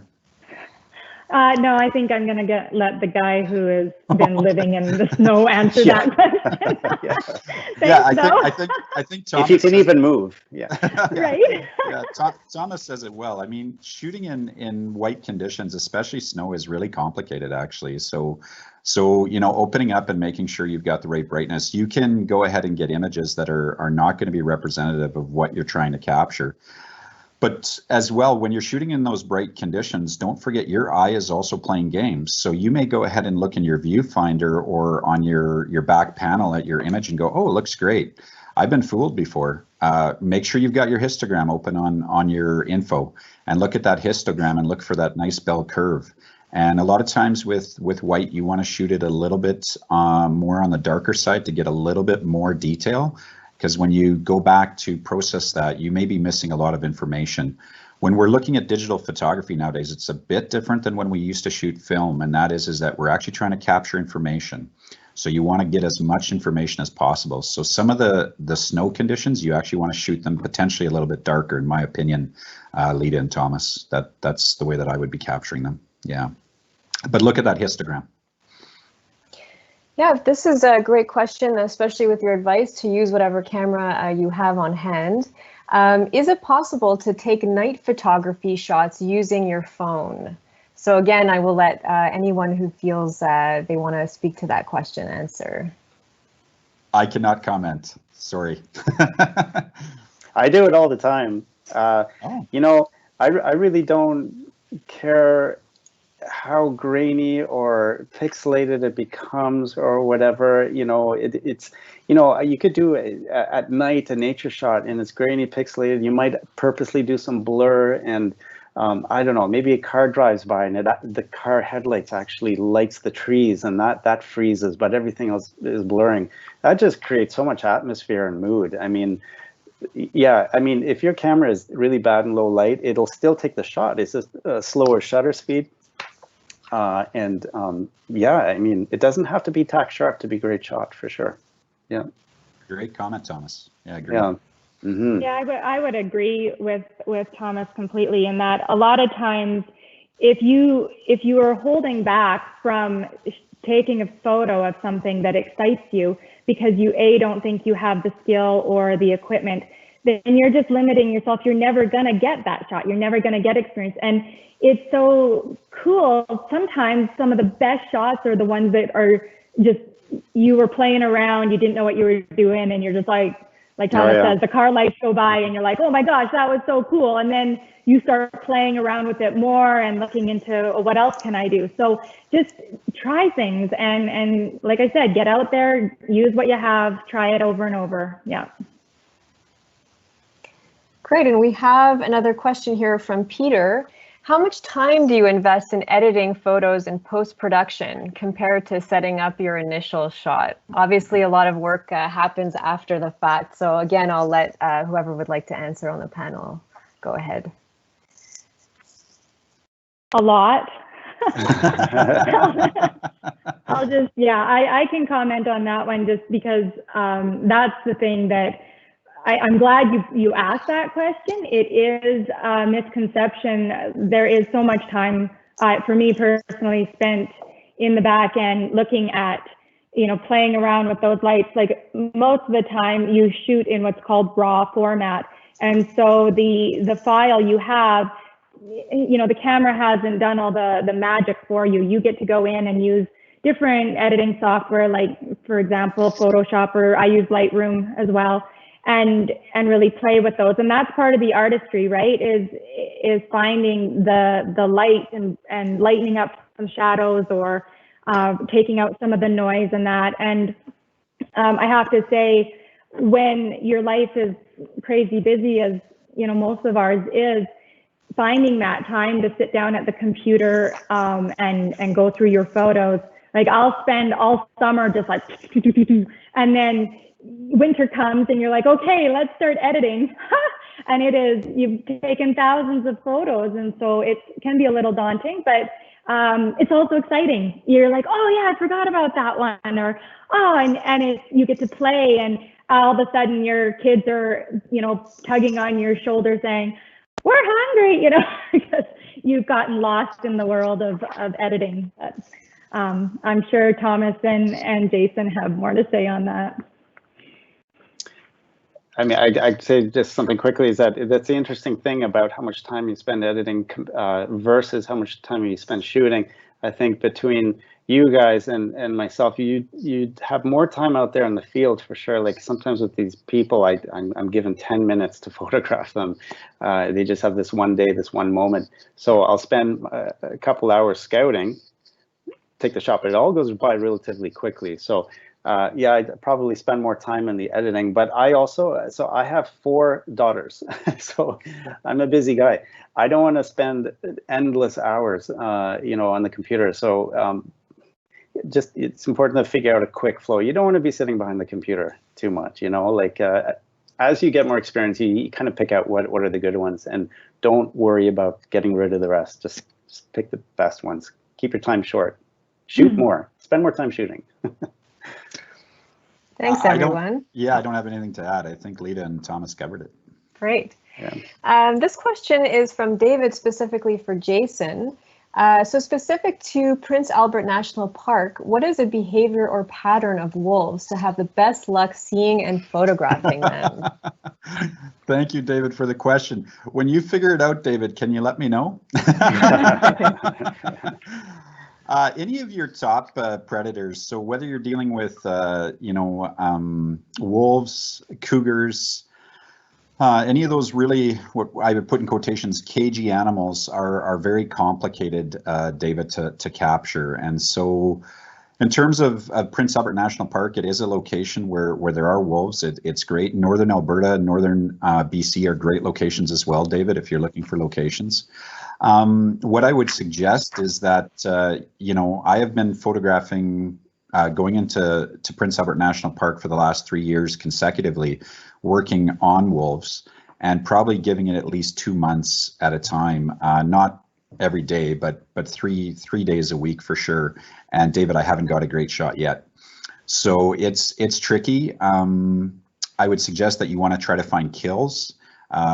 No, I think I'm going to let the guy who has been living in the snow answer that question. I think Thomas, if you can even move. Yeah. Right. Yeah, Thomas says it well. I mean, shooting in white conditions, especially snow, is really complicated, actually. So you know, opening up and making sure you've got the right brightness. You can go ahead and get images that are not going to be representative of what you're trying to capture. But as well, when you're shooting in those bright conditions, don't forget your eye is also playing games. So you may go ahead and look in your viewfinder or on your back panel at your image and go, oh, it looks great. I've been fooled before. Make sure you've got your histogram open on your info and look at that histogram and look for that nice bell curve. And a lot of times with white, you want to shoot it a little bit more on the darker side to get a little bit more detail. Because when you go back to process that, you may be missing a lot of information. When we're looking at digital photography nowadays, it's a bit different than when we used to shoot film, and that is that we're actually trying to capture information. So you want to get as much information as possible. So some of the snow conditions, you actually want to shoot them potentially a little bit darker, in my opinion, Lita and Thomas. That's the way that I would be capturing them. Yeah, but look at that histogram. Yeah, this is a great question, especially with your advice to use whatever camera you have on hand. Is it possible to take night photography shots using your phone? So again, I will let anyone who feels they want to speak to that question answer. I cannot comment, sorry. I do it all the time. You know, I really don't care how grainy or pixelated it becomes or whatever. You know, it's, you know, you could do at night a nature shot and it's grainy, pixelated. You might purposely do some blur, and I don't know, maybe a car drives by and the car headlights actually lights the trees, and that freezes, but everything else is blurring. That just creates so much atmosphere and mood. I mean, yeah, I mean, if your camera is really bad in low light, it'll still take the shot. It's just a slower shutter speed. Yeah, I mean, it doesn't have to be tack sharp to be a great shot, for sure. Yeah. Great comment, Thomas. Yeah, I agree. Yeah. Mm-hmm. Yeah, I would agree with Thomas completely in that a lot of times, if you are holding back from taking a photo of something that excites you because you don't think you have the skill or the equipment, then you're just limiting yourself. You're never gonna get that shot. You're never gonna get experience. And it's so cool. Sometimes some of the best shots are the ones that are just, you were playing around, you didn't know what you were doing, and you're just like Thomas says, the car lights go by and you're like, oh my gosh, that was so cool. And then you start playing around with it more and looking into what else can I do? So just try things and like I said, get out there, use what you have, try it over and over. Yeah. Great, and we have another question here from Peter. How much time do you invest in editing photos in post-production compared to setting up your initial shot? Obviously, a lot of work happens after the fact. So again, I'll let whoever would like to answer on the panel go ahead. A lot. I'll just, yeah, I can comment on that one just because that's the thing that I'm glad you asked that question. It is a misconception. There is so much time, for me personally, spent in the back end looking at, playing around with those lights. Like most of the time you shoot in what's called raw format. And so the file you have, the camera hasn't done all the magic for you. You get to go in and use different editing software, like for example, Photoshop, or I use Lightroom as well, and really play with those. And that's part of the artistry, right? Is finding the light and lightening up some shadows, or taking out some of the noise and that. And I have to say, when your life is crazy busy, as most of ours is, finding that time to sit down at the computer and go through your photos. Like I'll spend all summer just like, and then winter comes and you're like, okay, let's start editing. And you've taken thousands of photos. And so it can be a little daunting, but it's also exciting. You're like, oh yeah, I forgot about that one. Or, and you get to play, and all of a sudden your kids are, tugging on your shoulder saying, we're hungry, because you've gotten lost in the world of editing. But, I'm sure Thomas and Jason have more to say on that. I mean, I'd say just something quickly is that's the interesting thing about how much time you spend editing versus how much time you spend shooting. I think between you guys and myself, you'd have more time out there in the field for sure. Like sometimes with these people, I'm given 10 minutes to photograph them. They just have this one day, this one moment. So I'll spend a couple hours scouting, take the shot, but it all goes by relatively quickly. So yeah, I'd probably spend more time in the editing, but I have 4 daughters, so I'm a busy guy. I don't want to spend endless hours, on the computer. So it's important to figure out a quick flow. You don't want to be sitting behind the computer too much, as you get more experience, you kind of pick out what are the good ones, and don't worry about getting rid of the rest. Just pick the best ones. Keep your time short. Shoot more. Spend more time shooting. Thanks, everyone. I don't have anything to add. I think Lita and Thomas covered it. Great. Yeah. This question is from David, specifically for Jason. So specific to Prince Albert National Park, what is a behavior or pattern of wolves to have the best luck seeing and photographing them? Thank you, David, for the question. When you figure it out, David, can you let me know? Any of your top predators, so whether you're dealing with, wolves, cougars, any of those really, what I would put in quotations, cagey animals are very complicated, David, to capture. And so in terms of Prince Albert National Park, it is a location where there are wolves. It's great. Northern Alberta, northern BC are great locations as well, David, if you're looking for locations. What I would suggest is that, I have been photographing going into Prince Albert National Park for the last 3 years consecutively, working on wolves, and probably giving it at least 2 months at a time, not every day, but three days a week for sure. And David, I haven't got a great shot yet. So it's tricky. I would suggest that you want to try to find kills.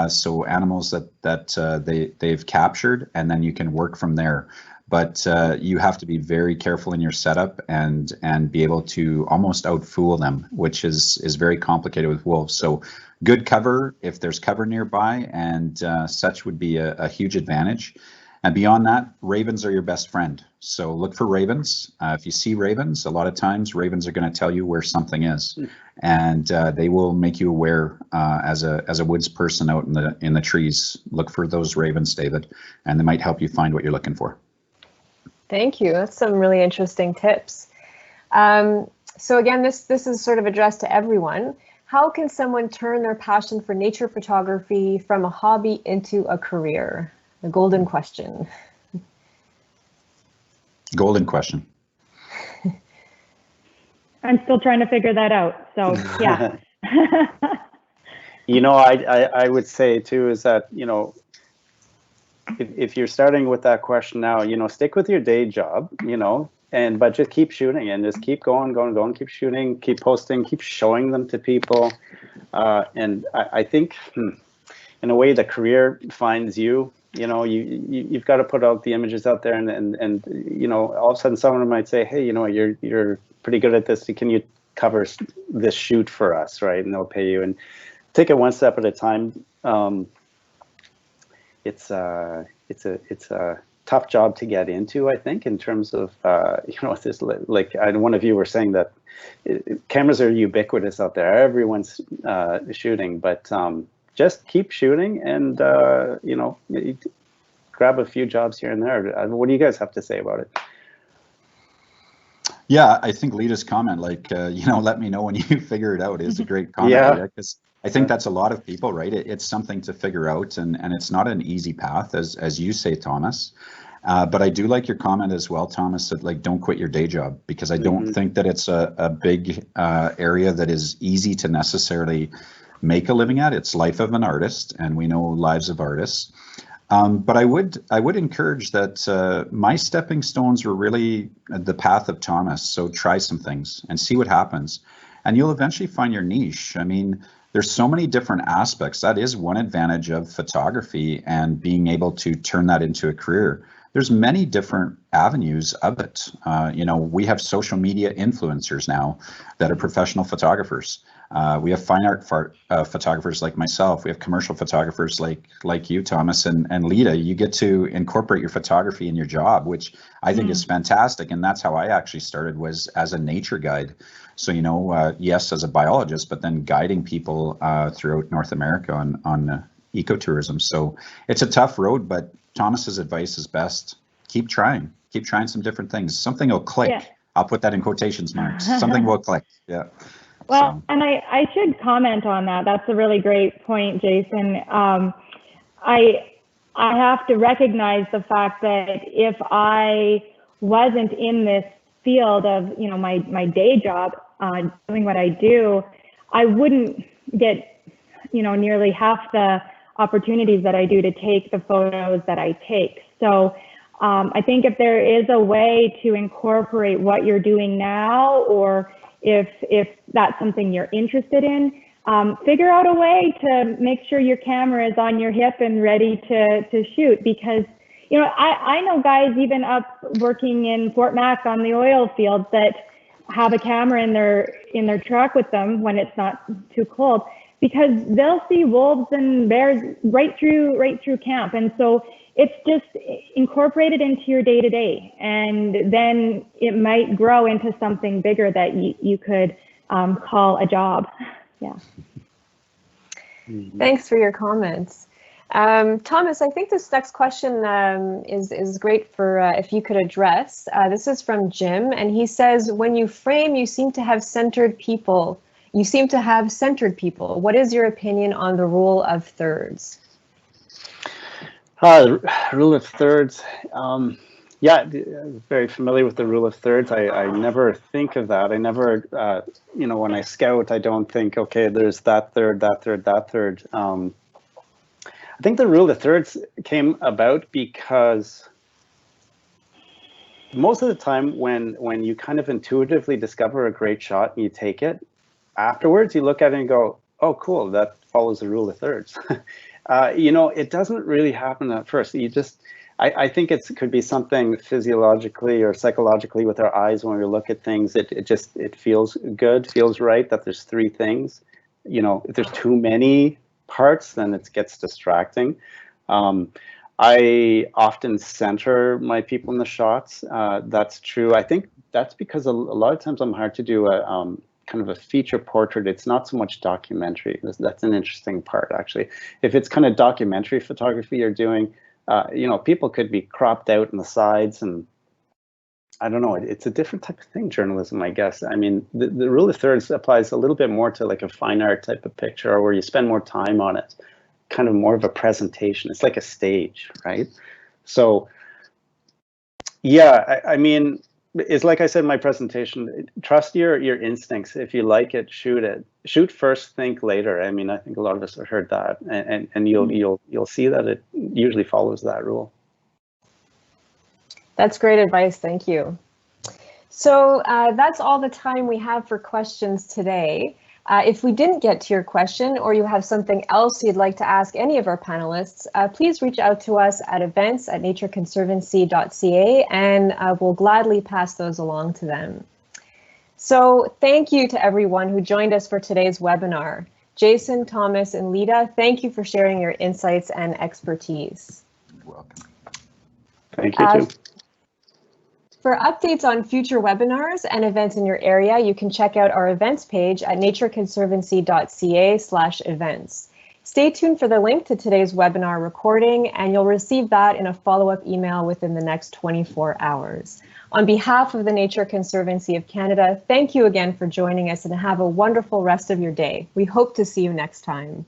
So animals that they've captured, and then you can work from there. But you have to be very careful in your setup and be able to almost outfool them, which is very complicated with wolves. So good cover, if there's cover nearby, and such would be a huge advantage. And beyond that, ravens are your best friend. So look for ravens. If you see ravens, a lot of times ravens are going to tell you where something is, and they will make you aware as a woods person out in the trees. Look for those ravens, David, and they might help you find what you're looking for. Thank you. That's some really interesting tips. So again, this is sort of addressed to everyone. How can someone turn their passion for nature photography from a hobby into a career? The golden question. Golden question. I'm still trying to figure that out. So yeah. I would say too is that, if you're starting with that question now, you know, stick with your day job, you know, but just keep shooting and just keep going, keep shooting, keep posting, keep showing them to people. And I think in a way the career finds you. You know, you've got to put out the images out there, and you know, all of a sudden someone might say, hey, you know, you're pretty good at this. Can you cover this shoot for us, right? And they'll pay you. And take it one step at a time. It's a tough job to get into, I think, in terms of you know, this, like one of you were saying that cameras are ubiquitous out there. Everyone's shooting, but just keep shooting and you know, grab a few jobs here and there. What do you guys have to say about it? Yeah, I think Lita's comment, like, you know, let me know when you figure it out, is a great comment. Yeah, because I think that's a lot of people, right? It's something to figure out, and it's not an easy path, as you say, Thomas. But I do like your comment as well, Thomas, that like, don't quit your day job, because I don't think that it's a big area that is easy to necessarily make a living at. It's life of an artist, and we know lives of artists. But I would encourage that my stepping stones were really the path of Thomas. So try some things and see what happens, and you'll eventually find your niche. I mean, there's so many different aspects. That is one advantage of photography and being able to turn that into a career. There's many different avenues of it. You know, we have social media influencers now that are professional photographers. We have fine art photographers like myself. We have commercial photographers like you, Thomas, and Lita. You get to incorporate your photography in your job, which I think is fantastic. And that's how I actually started, was as a nature guide. So, you know, yes, as a biologist, but then guiding people throughout North America on ecotourism. So it's a tough road, but Thomas's advice is best. Keep trying some different things. Something will click. Yeah. I'll put that in quotations marks. Something will click. Yeah. Well, so. And I should comment on that. That's a really great point, Jason. I have to recognize the fact that if I wasn't in this field of, you know, my day job, doing what I do, I wouldn't get, you know, nearly half the opportunities that I do to take the photos that I take. So I think if there is a way to incorporate what you're doing now, or if that's something you're interested in, figure out a way to make sure your camera is on your hip and ready to shoot. Because, you know, I know guys even up working in Fort Mac on the oil fields that have a camera in their truck with them when it's not too cold, because they'll see wolves and bears right through camp. And so it's just incorporated into your day-to-day, and then it might grow into something bigger that you could call a job. Yeah. Thanks for your comments. Thomas, I think this next question is great for if you could address. This is from Jim, and he says, when you frame, you seem to have centered people. What is your opinion on the rule of thirds? The rule of thirds. Yeah, very familiar with the rule of thirds. I never think of that. I never, you know, when I scout, I don't think, okay, there's that third. I think the rule of thirds came about because most of the time when you kind of intuitively discover a great shot and you take it, afterwards you look at it and go, oh, cool, that follows the rule of thirds. You know, it doesn't really happen at first. I think it could be something physiologically or psychologically with our eyes. When we look at things, it feels good, feels right that there's three things. You know, if there's too many parts, then it gets distracting. I often center my people in the shots. That's true. I think that's because a lot of times I'm hard to do a kind of a feature portrait. It's not so much documentary. That's an interesting part, actually. If it's kind of documentary photography you're doing, you know, people could be cropped out in the sides, and I don't know, it's a different type of thing, journalism, I guess. I mean, the rule of thirds applies a little bit more to like a fine art type of picture, or where you spend more time on it, kind of more of a presentation. It's like a stage, right? So yeah, I mean, it's like I said in my presentation, trust your instincts. If you like it, shoot it. Shoot first, think later. I mean, I think a lot of us have heard that, and you'll see that it usually follows that rule. That's great advice. Thank you. So that's all the time we have for questions today. If we didn't get to your question or you have something else you'd like to ask any of our panelists, please reach out to us at events@natureconservancy.ca and we'll gladly pass those along to them. So thank you to everyone who joined us for today's webinar. Jason, Thomas, and Lita, thank you for sharing your insights and expertise. You're welcome. Thank you too. For updates on future webinars and events in your area, you can check out our events page at natureconservancy.ca/events. Stay tuned for the link to today's webinar recording, and you'll receive that in a follow-up email within the next 24 hours. On behalf of the Nature Conservancy of Canada, thank you again for joining us and have a wonderful rest of your day. We hope to see you next time.